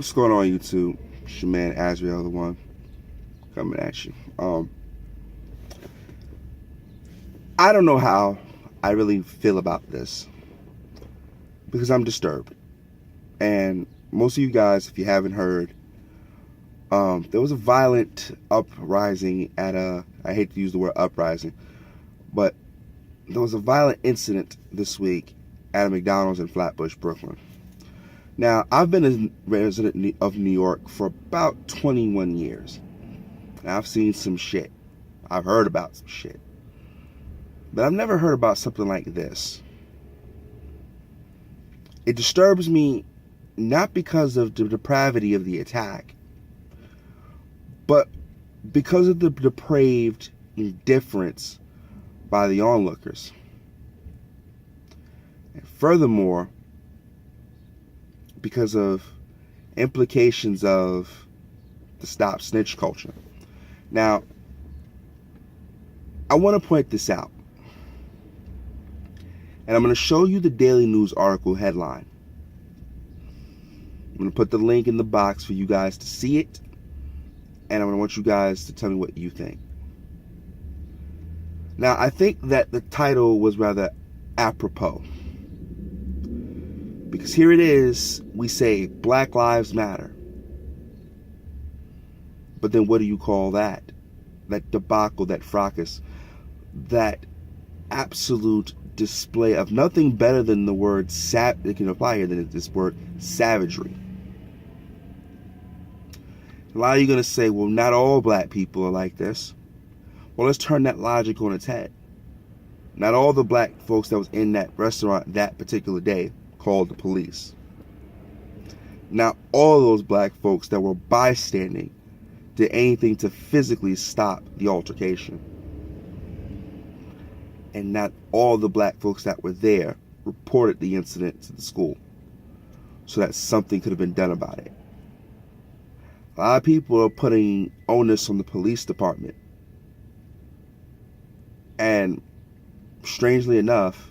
What's going on, YouTube? It's your man Azrael, the one coming at you. I don't know how I really feel about this because I'm disturbed. And most of you guys, if you haven't heard, there was a violent uprising at I hate to use the word uprising, but there was a violent incident this week at a McDonald's in Flatbush, Brooklyn. Now, I've been a resident of New York for about 21 years. And I've seen some shit. I've heard about some shit. But I've never heard about something like this. It disturbs me not because of the depravity of the attack, but because of the depraved indifference by the onlookers. And furthermore, because of implications of the stop snitch culture. Now, I want to point this out. And I'm going to show you the Daily News article headline. I'm going to put the link in the box for you guys to see it. And I'm going to want you guys to tell me what you think. Now, I think that the title was rather apropos. Because here it is, we say Black Lives Matter. But then what do you call that? That debacle, that fracas, that absolute display of nothing better than the word it can apply here than this word savagery. A lot of you are going to say, well, not all black people are like this. Well, let's turn that logic on its head. Not all the black folks that was in that restaurant that particular day called the police. Not all those black folks that were bystanding did anything to physically stop the altercation. And not all the black folks that were there reported the incident to the school so that something could have been done about it. A lot of people are putting onus on the police department. And strangely enough,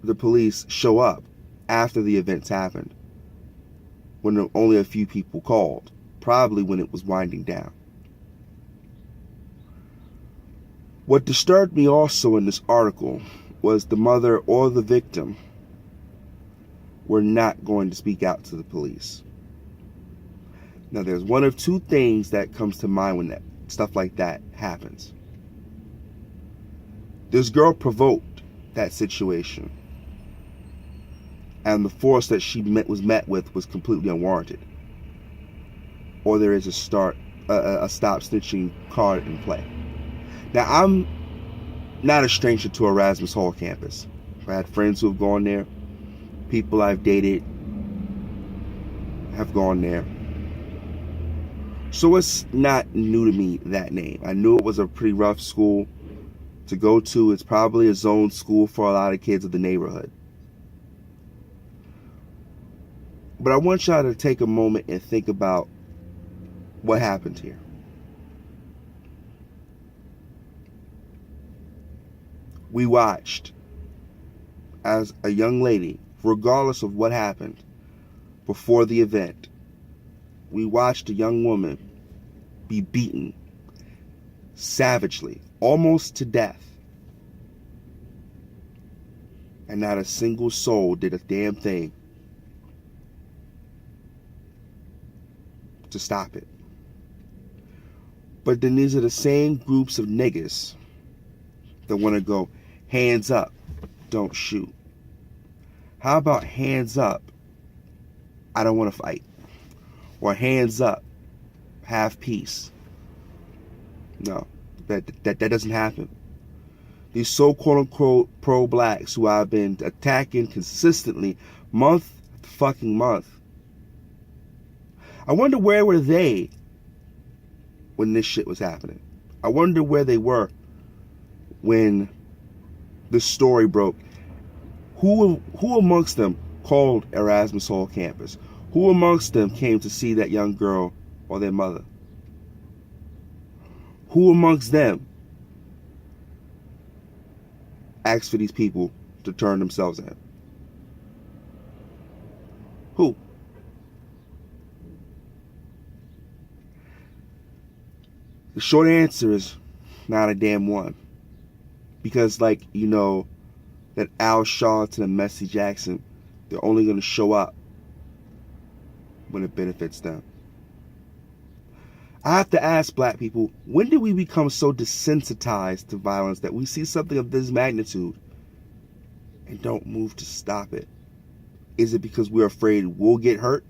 the police show up after the events happened, when only a few people called, probably when it was winding down. What disturbed me also in this article was the mother or the victim were not going to speak out to the police. Now, there's one of two things that comes to mind when stuff like that happens. This girl provoked that situation, and the force that she was met with was completely unwarranted. Or there is a stop snitching card in play. Now, I'm not a stranger to Erasmus Hall campus. I had friends who have gone there. People I've dated have gone there. So it's not new to me, that name. I knew it was a pretty rough school to go to. It's probably a zone school for a lot of kids of the neighborhood. But I want y'all to take a moment and think about what happened here. We watched as a young lady, regardless of what happened before the event, we watched a young woman be beaten savagely, almost to death. And not a single soul did a damn thing to stop it. But then these are the same groups of niggas that want to go, hands up, don't shoot. How about hands up, I don't want to fight? Or hands up, have peace? No, that doesn't happen. These so-called unquote pro-blacks who I've been attacking consistently month after fucking month, I wonder where were they when this shit was happening. I wonder where they were when the story broke. Who amongst them called Erasmus Hall campus? Who amongst them came to see that young girl or their mother? Who amongst them asked for these people to turn themselves in? Who? The short answer is not a damn one. Because, like, that Al Sharpton and Messi Jackson, they're only going to show up when it benefits them. I have to ask black people, when did we become so desensitized to violence that we see something of this magnitude and don't move to stop it? Is it because we're afraid we'll get hurt?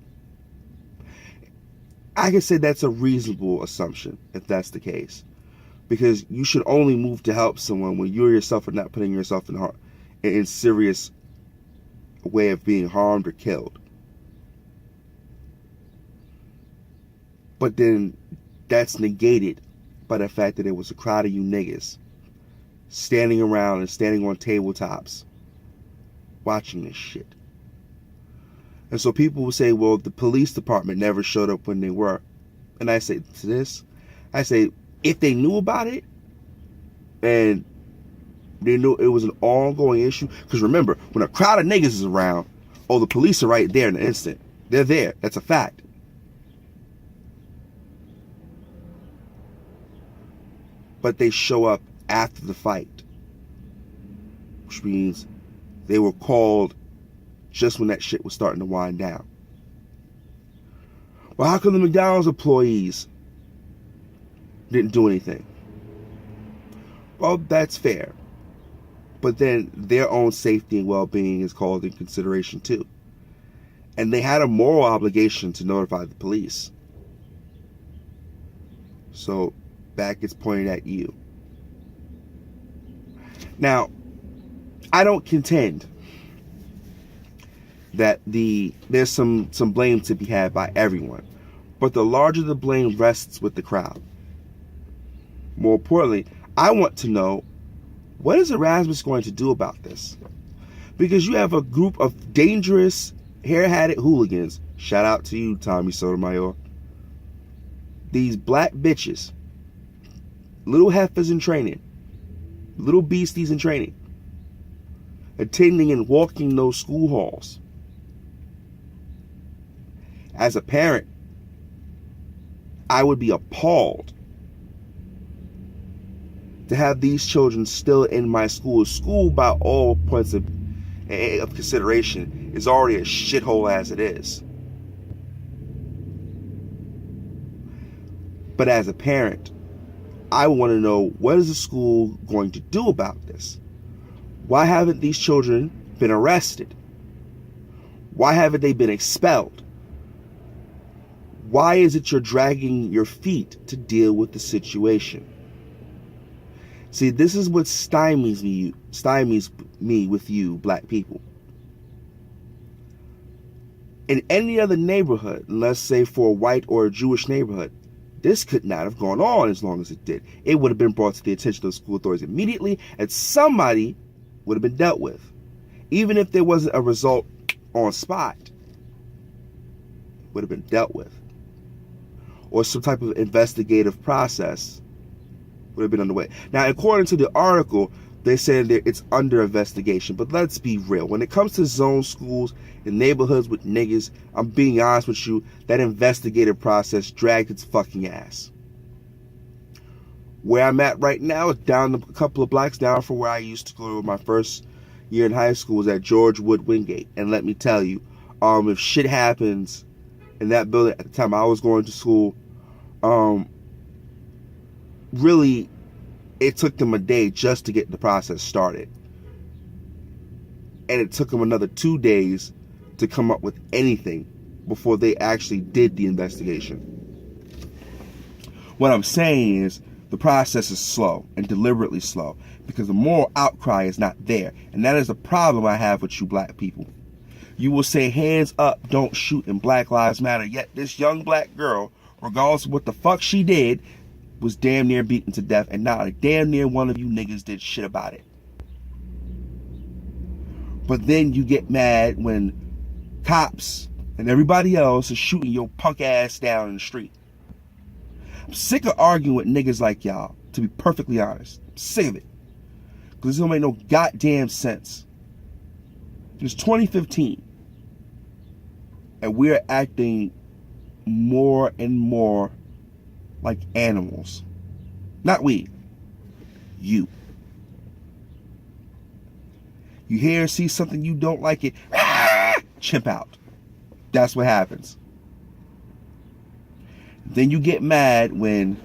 I can say that's a reasonable assumption if that's the case. Because you should only move to help someone when you yourself are not putting yourself in serious way of being harmed or killed. But then that's negated by the fact that it was a crowd of you niggas standing around and standing on tabletops watching this shit. And so people will say, well, the police department never showed up when they were. And I say to this, if they knew about it and they knew it was an ongoing issue, because remember, when a crowd of niggas is around, the police are right there in an instant. They're there. That's a fact. But they show up after the fight, which means they were called just when that shit was starting to wind down. Well, how come the McDonald's employees didn't do anything? Well, that's fair. But then their own safety and well-being is called in consideration too. And they had a moral obligation to notify the police. So back gets pointed at you. Now, I don't contend that there's some blame to be had by everyone, but the larger the blame rests with the crowd. More importantly, I want to know, what is Erasmus going to do about this? Because you have a group of dangerous, hair-hatted hooligans. Shout out to you, Tommy Sotomayor. These black bitches, little heifers in training, little beasties in training, attending and walking those school halls. As a parent, I would be appalled to have these children still in my school. School, by all points of consideration, is already a shithole as it is. But as a parent, I want to know, what is the school going to do about this? Why haven't these children been arrested? Why haven't they been expelled? Why is it you're dragging your feet to deal with the situation? See, this is what stymies me with you, black people. In any other neighborhood, let's say for a white or a Jewish neighborhood, this could not have gone on as long as it did. It would have been brought to the attention of the school authorities immediately, and somebody would have been dealt with. Even if there wasn't a result on spot, it would have been dealt with. Or some type of investigative process would have been underway. Now, according to the article, they said that it's under investigation. But let's be real. When it comes to zone schools and neighborhoods with niggas, I'm being honest with you, that investigative process dragged its fucking ass. Where I'm at right now is down a couple of blocks down from where I used to go to my first year in high school, was at George Wood Wingate. And let me tell you, if shit happens in that building at the time I was going to school, really, it took them a day just to get the process started. And it took them another 2 days to come up with anything before they actually did the investigation. What I'm saying is, the process is slow and deliberately slow because the moral outcry is not there. And that is the problem I have with you black people. You will say hands up, don't shoot, and Black Lives Matter. Yet this young black girl, regardless of what the fuck she did, was damn near beaten to death, and not a damn near one of you niggas did shit about it. But then you get mad when cops and everybody else is shooting your punk ass down in the street. I'm sick of arguing with niggas like y'all, to be perfectly honest. I'm sick of it. Because it don't make no goddamn sense. It's 2015. And we're acting more and more like animals. Not we. You. You hear or see something you don't like it, chimp out. That's what happens. Then you get mad when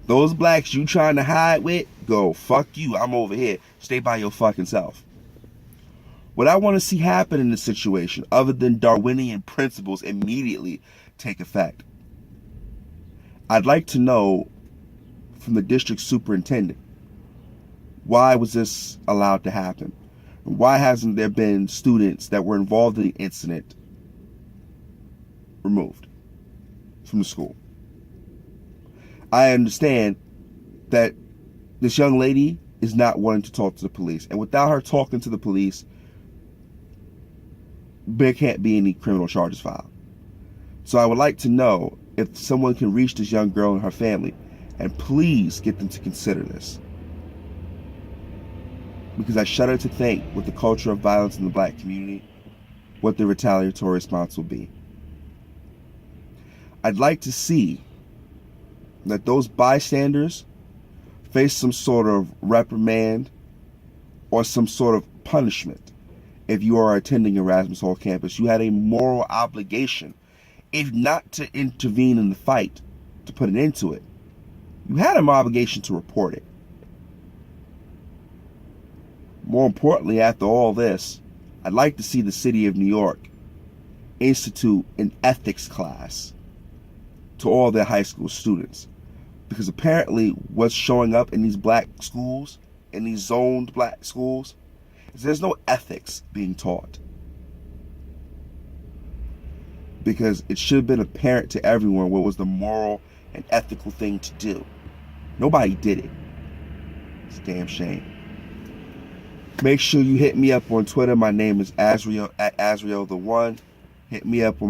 those blacks you trying to hide with go, fuck you, I'm over here. Stay by your fucking self. What I want to see happen in this situation, other than Darwinian principles immediately take effect, I'd like to know from the district superintendent, why was this allowed to happen? Why hasn't there been students that were involved in the incident removed from the school? I understand that this young lady is not wanting to talk to the police, and without her talking to the police, there can't be any criminal charges filed. So I would like to know if someone can reach this young girl and her family and please get them to consider this. Because I shudder to think, with the culture of violence in the black community, what the retaliatory response will be. I'd like to see that those bystanders face some sort of reprimand or some sort of punishment. If you are attending Erasmus Hall campus, you had a moral obligation, if not to intervene in the fight, to put an end to it. You had an obligation to report it. More importantly, after all this, I'd like to see the city of New York institute an ethics class to all their high school students. Because apparently what's showing up in these black schools, in these zoned black schools, is there's no ethics being taught. Because it should have been apparent to everyone what was the moral and ethical thing to do. Nobody did it. It's a damn shame. Make sure you hit me up on Twitter. My name is Azriel at Azriel1. Hit me up on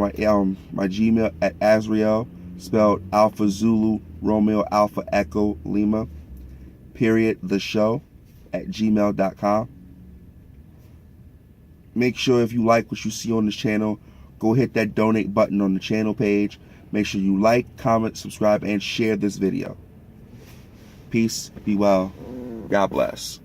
my Gmail at Azriel, spelled Alpha Zulu Romeo Alpha Echo Lima, period, the show at gmail.com. Make sure if you like what you see on this channel, go hit that donate button on the channel page. Make sure you like, comment, subscribe, and share this video. Peace, be well, God bless.